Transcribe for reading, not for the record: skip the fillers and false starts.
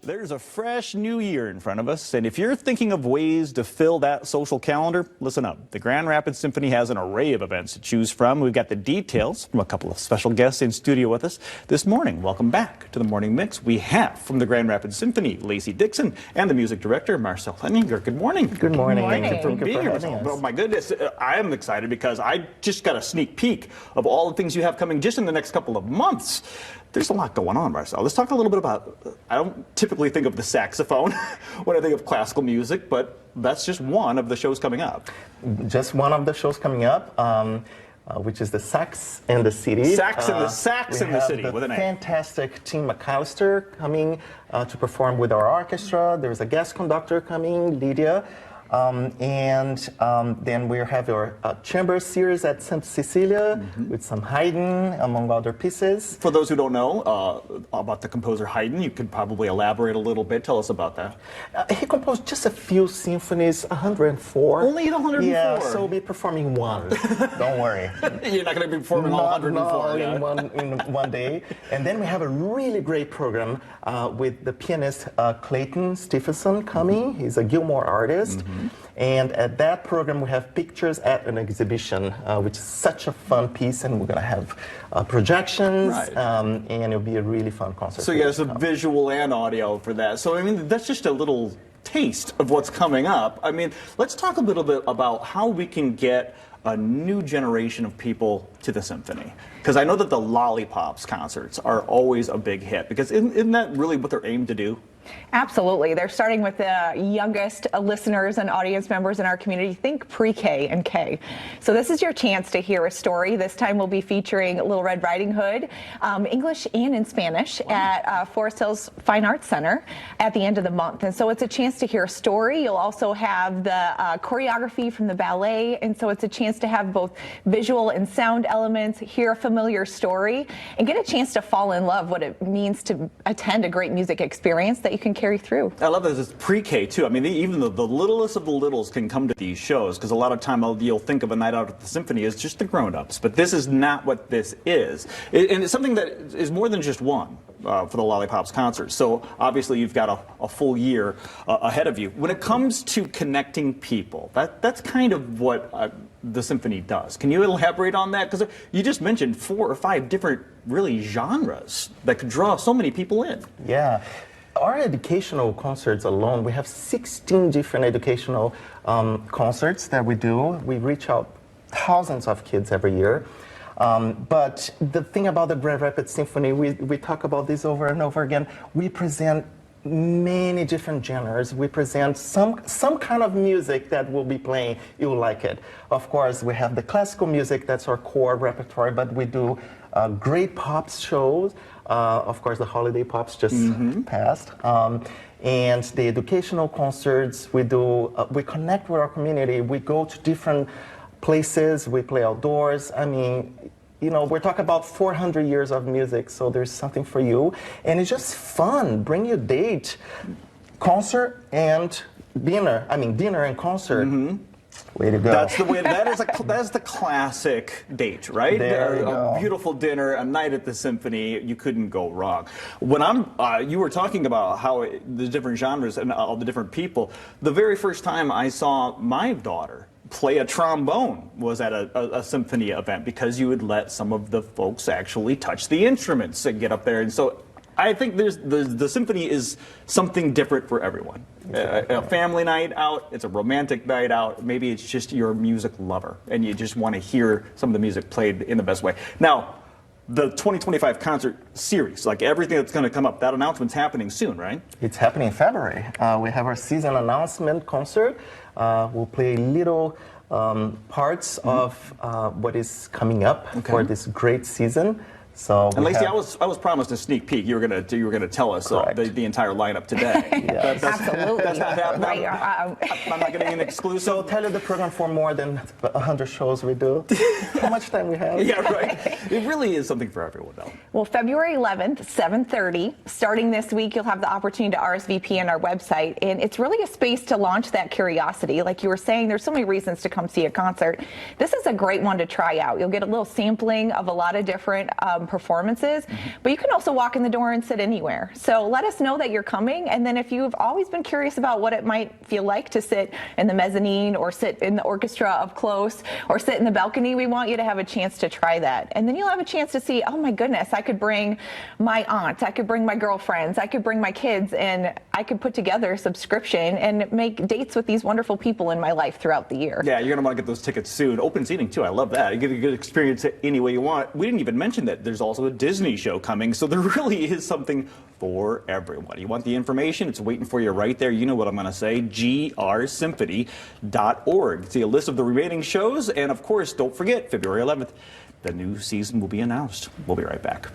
There's a fresh new year in front of us, and if you're thinking of ways to fill that social calendar, listen up. The Grand Rapids Symphony has an array of events to choose from. We've got the details from a couple of special guests in studio with us this morning. Welcome back to the Morning Mix. We have from the Grand Rapids Symphony, Lacey Dixon, and the music director, Marcel Henninger. Good morning. Good morning. Thank you for being here. Oh my goodness, I am excited because I just got a sneak peek of all the things you have coming just in the next couple of months. There's a lot going on, Marcel. Let's talk a little bit about, I don't typically think of the saxophone when I think of classical music, but that's just one of the shows coming up. Just one of the shows coming up, which is the Sax in the City. Sax in the City, with an A. Fantastic Tim McAllister coming to perform with our orchestra. There's a guest conductor coming, Lydia. Then we have our chamber series at St. Cecilia with some Haydn, among other pieces. For those who don't know about the composer Haydn, you could probably elaborate a little bit. Tell us about that. He composed just a few symphonies, 104. Only 104? Yeah, so we'll be performing one. Don't worry. You're not going to be performing all 104. In one day. And then we have a really great program with the pianist Clayton Stephenson coming. He's a Gilmore artist. And at that program, we have pictures at an exhibition, which is such a fun piece, and we're going to have projections, and it'll be a really fun concert. So you have some visual and audio for that. So, I mean, that's just a little taste of what's coming up. I mean, let's talk a little bit about how we can get a new generation of people to the symphony. Because I know that the Lollipops concerts are always a big hit, because isn't that really what they're aimed to do? Absolutely. They're starting with the youngest listeners and audience members in our community. Think pre-K and K. So this is your chance to hear a story. This time we'll be featuring Little Red Riding Hood, English and in Spanish, at Forest Hills Fine Arts Center at the end of the month. And so it's a chance to hear a story. You'll also have the choreography from the ballet. And so it's a chance to have both visual and sound elements, hear a familiar story, and get a chance to fall in love what it means to attend a great music experience that you can carry through. I love that it's pre-K too. I mean, even the littlest of the littles can come to these shows, because a lot of time you'll think of a night out at the symphony as just the grown-ups, but this is not what this is. And it's something that is more than just one for the Lollipops concert. So obviously you've got a full year ahead of you. When it comes to connecting people, that's kind of what the symphony does. Can you elaborate on that? Because you just mentioned 4 or 5 different really genres that could draw so many people in. Yeah. Our educational concerts alone, we have 16 different educational concerts that we do. We reach out thousands of kids every year. But the thing about the Grand Rapids Symphony, we talk about this over and over again. We present many different genres. We present some kind of music that we'll be playing. You'll like it. Of course, we have the classical music, that's our core repertoire, but we do great pop shows. Of course, the holiday pops just passed. And the educational concerts, we connect with our community. We go to different places, we play outdoors. I mean, you know, we're talking about 400 years of music, so there's something for you. And it's just fun. Bring your date. Concert and dinner. I mean, dinner and concert. Way to go. That's the way. That's the classic date, right? There you go. A beautiful dinner, a night at the symphony. You couldn't go wrong. When you were talking about how the different genres and all the different people. The very first time I saw my daughter play a trombone was at a symphony event, because you would let some of the folks actually touch the instruments and get up there. And so I think the symphony is something different for everyone. A family night out, it's a romantic night out, maybe it's just you're a music lover and you just want to hear some of the music played in the best way. Now, the 2025 concert series, like everything that's going to come up, that announcement's happening soon, right? It's happening in February. We have our season announcement concert. We'll play little parts of what is coming up for this great season. So, and Lacey, I was promised a sneak peek. You were gonna tell us the entire lineup today. Absolutely. That's not happening. I'm not getting an exclusive. So tell you the program for more than 100 shows we do. How much time we have? Yeah, right. It really is something for everyone, though. Well, February 11th, 7:30. Starting this week, you'll have the opportunity to RSVP on our website, and it's really a space to launch that curiosity. Like you were saying, there's so many reasons to come see a concert. This is a great one to try out. You'll get a little sampling of a lot of different performances, but you can also walk in the door and sit anywhere. So let us know that you're coming, and then if you've always been curious about what it might feel like to sit in the mezzanine or sit in the orchestra up close or sit in the balcony, we want you to have a chance to try that. And then you'll have a chance to see, oh my goodness, I could bring my aunt, I could bring my girlfriends, I could bring my kids, and I could put together a subscription and make dates with these wonderful people in my life throughout the year. Yeah, you're going to want to get those tickets soon. Open seating, too. I love that. You get a good experience any way you want. We didn't even mention that there's also a Disney show coming, so there really is something for everyone. You want the information? It's waiting for you right there. You know what I'm going to say, grsymphony.org. See a list of the remaining shows, and of course, don't forget, February 11th, the new season will be announced. We'll be right back.